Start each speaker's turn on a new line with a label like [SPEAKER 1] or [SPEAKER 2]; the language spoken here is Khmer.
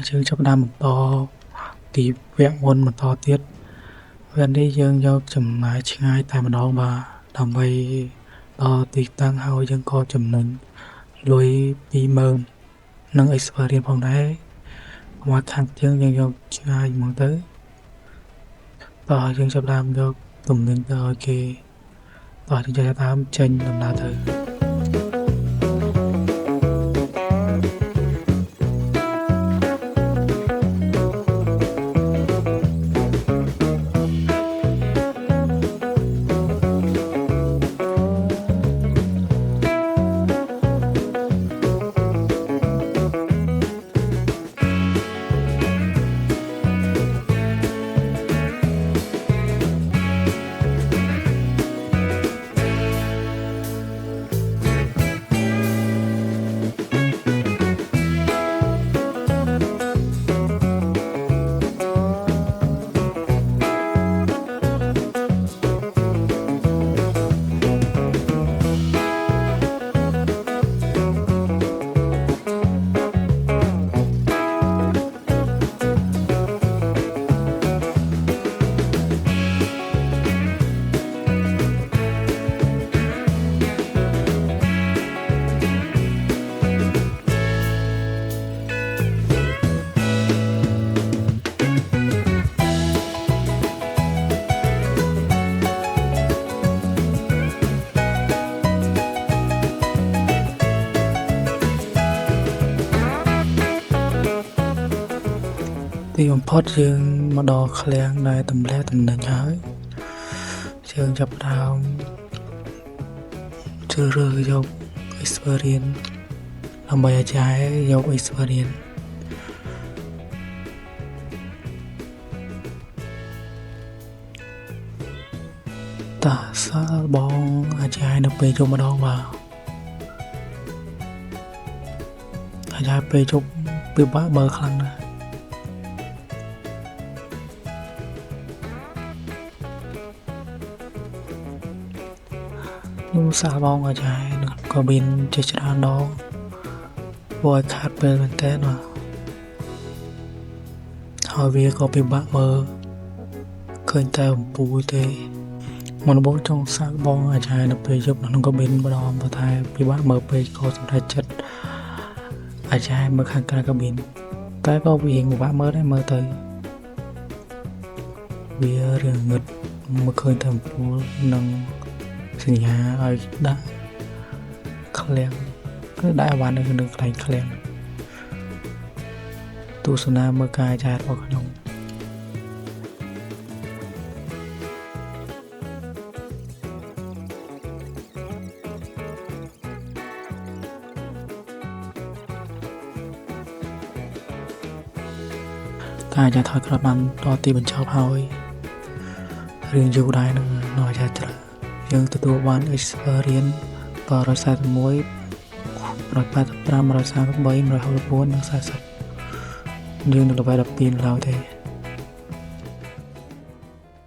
[SPEAKER 1] យើងចាប់ដើមបន្តពីវគ្គមុនបន្តទៀតវគ្គនេះយើងយកចំណាយឆ្ងាយតែម្ដងបាទដើម្បីដល់ទីតាំងហើយយើងក៏ចំណេញលុយ 20000 និង experience ផងដែរមកខាងយើងយកឆ្ងាយហ្មងទៅបាទយើងចាប់ដើមយកទំនិញទៅឲ្យគេបាទយើងចាប់ដើមចេញដំណើរទៅ ទីបំផុតយើងមកដល់ឃ្លាំងដែលទម្លាក់តំណែងហើយយើងចាប់ផ្ដើមជ្រើសរើសយក experience ដើម្បីឲ្យចាយយក experience តាសាបងអាចារ្យនៅពេលយប់ម្ដងបាទអាចារ្យពេលយប់ពិបាកបើខ្លាំងណាស់ខ្ញុំសាកបងអាចារ្យក៏មានជាច្រើនដងព្រោះឲ្យខាត់ពេលមែនតើបាទហើយវាក៏ពិបាកមើលឃើញតែអំពូលទេមុនបងចង់សាកបងអាចារ្យនៅពេលយប់ក្នុងក៏មានម្ដងប៉ុន្តែពិបាកមើលពេកក៏សម្រេចចិត្តអាចារ្យមើលខាងក្រៅក៏មានតែក៏វាពិបាកមើលដែរមើលទៅវារឿងងឹតមើលឃើញតែអំពូលនិងសញ្ញាឲ្យដាក់ឃ្លាំងគឺដាក់អវ៉ាន់នៅក្នុងកន្លែងឃ្លាំងទស្សនាមើលការចាយរបស់ខ្ញុំការចាយថយក្រោយបានដល់ទីបញ្ចប់ហើយរឿងយូរដែរនឹងអាចារ្យច្រើនយើងទទួលបាន experience 141 185 133 164 និង 40យើងនៅលេខ12ឡើយទេ